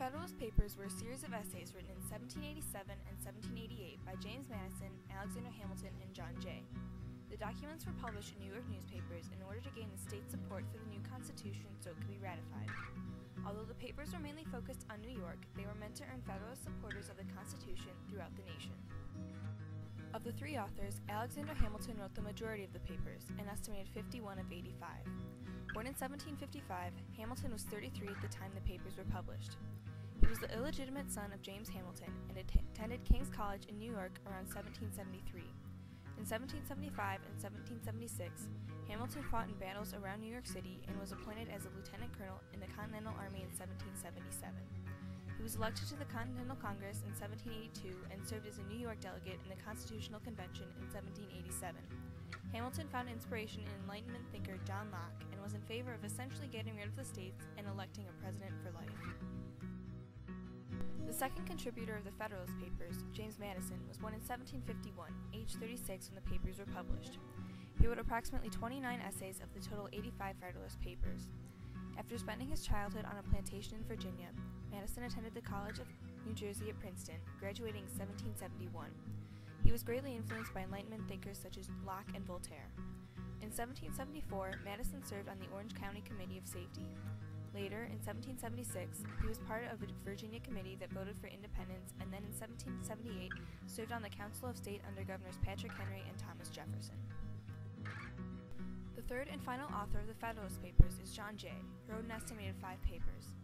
Federalist Papers were a series of essays written in 1787 and 1788 by James Madison, Alexander Hamilton, and John Jay. The documents were published in New York newspapers in order to gain the state's support for the new Constitution so it could be ratified. Although the papers were mainly focused on New York, they were meant to earn Federalist supporters of the Constitution throughout the nation. Of the three authors, Alexander Hamilton wrote the majority of the papers, an estimated 51 of 85. Born in 1755, Hamilton was 33 at the time the papers were published. He was the illegitimate son of James Hamilton and attended King's College in New York around 1773. In 1775 and 1776, Hamilton fought in battles around New York City and was appointed as a lieutenant colonel in the Continental Army in 1777. He was elected to the Continental Congress in 1782 and served as a New York delegate in the Constitutional Convention in 1787. Hamilton found inspiration in Enlightenment thinker John Locke and was in favor of essentially getting rid of the states and electing a president for life. The second contributor of the Federalist Papers, James Madison, was born in 1751, age 36 when the papers were published. He wrote approximately 29 essays of the total 85 Federalist Papers. After spending his childhood on a plantation in Virginia, Madison attended the College of New Jersey at Princeton, graduating in 1771. He was greatly influenced by Enlightenment thinkers such as Locke and Voltaire. In 1774, Madison served on the Orange County Committee of Safety. Later, in 1776, he was part of a Virginia committee that voted for independence, and then in 1778 served on the Council of State under Governors Patrick Henry and Thomas Jefferson. The third and final author of the Federalist Papers is John Jay, who wrote an estimated 5 papers.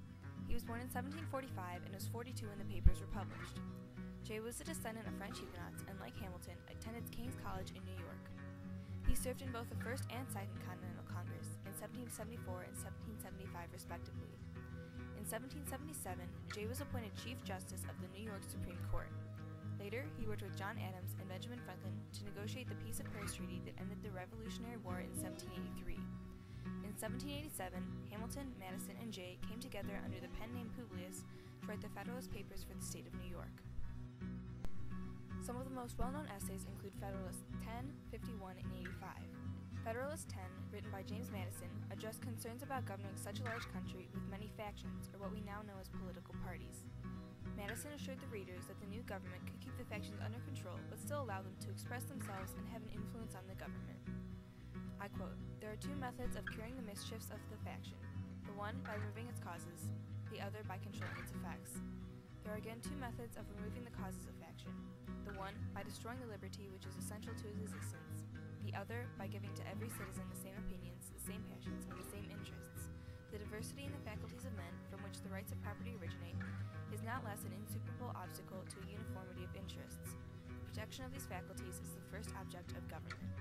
He was born in 1745 and was 42 when the papers were published. Jay was a descendant of French Huguenots and, like Hamilton, attended King's College in New York. He served in both the First and Second Continental Congress in 1774 and 1775 respectively. In 1777, Jay was appointed Chief Justice of the New York Supreme Court. Later, he worked with John Adams and Benjamin Franklin to negotiate the Peace of Paris Treaty that ended the Revolutionary War in 1783. In 1787, Hamilton, Madison, and Jay came together under the pen name Publius to write the Federalist Papers for the state of New York. Some of the most well-known essays include Federalist 10, 51, and 85. Federalist 10, written by James Madison, addressed concerns about governing such a large country with many factions, or what we now know as political parties. Madison assured the readers that the new government could keep the factions under control, but still allow them to express themselves and have an influence on the government. I quote, "There are 2 methods of curing the mischiefs of the faction, the one by removing its causes, the other by controlling its effects. There are again 2 methods of removing the causes of faction, the one by destroying the liberty which is essential to its existence, the other by giving to every citizen the same opinions, the same passions, and the same interests. The diversity in the faculties of men, from which the rights of property originate, is not less an insuperable obstacle to a uniformity of interests. The protection of these faculties is the first object of government."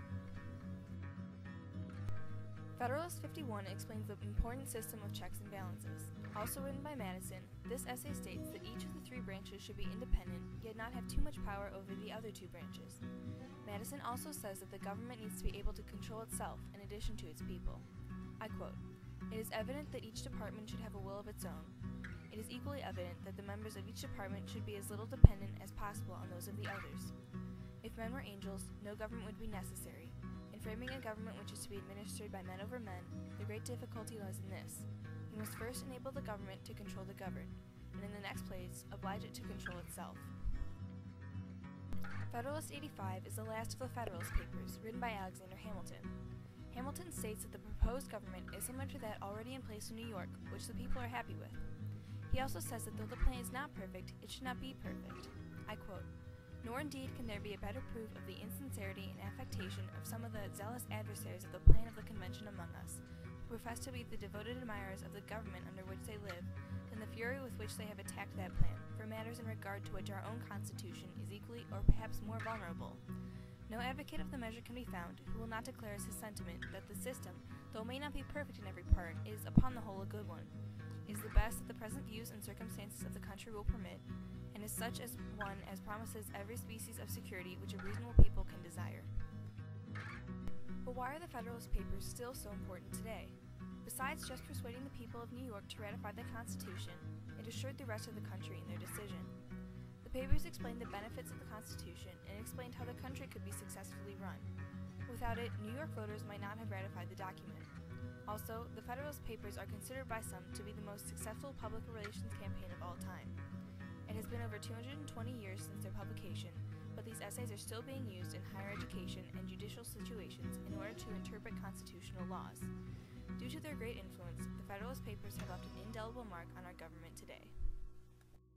Federalist 51 explains the important system of checks and balances. Also written by Madison, this essay states that each of the 3 branches should be independent, yet not have too much power over the other 2 branches. Madison also says that the government needs to be able to control itself in addition to its people. I quote, "It is evident that each department should have a will of its own. It is equally evident that the members of each department should be as little dependent as possible on those of the others. If men were angels, no government would be necessary. In framing a government which is to be administered by men over men, the great difficulty lies in this. You must first enable the government to control the governed, and in the next place, oblige it to control itself." Federalist 85 is the last of the Federalist Papers, written by Alexander Hamilton. Hamilton states that the proposed government is similar to that already in place in New York, which the people are happy with. He also says that though the plan is not perfect, it should not be perfect. I quote, "Nor indeed can there be a better proof of the insincerity and affectation of some of the zealous adversaries of the plan of the convention among us, who profess to be the devoted admirers of the government under which they live, than the fury with which they have attacked that plan, for matters in regard to which our own Constitution is equally or perhaps more vulnerable. No advocate of the measure can be found who will not declare as his sentiment that the system, though it may not be perfect in every part, is upon the whole a good one, is the best that the present views and circumstances of the country will permit, and is such as one as promises every species of security which a reasonable people can desire." But why are the Federalist Papers still so important today? Besides just persuading the people of New York to ratify the Constitution, it assured the rest of the country in their decision. The papers explained the benefits of the Constitution and explained how the country could be successfully run. Without it, New York voters might not have ratified the document. Also, the Federalist Papers are considered by some to be the most successful public relations campaign of all time. It has been over 220 years since their publication, but these essays are still being used in higher education and judicial situations in order to interpret constitutional laws. Due to their great influence, the Federalist Papers have left an indelible mark on our government today.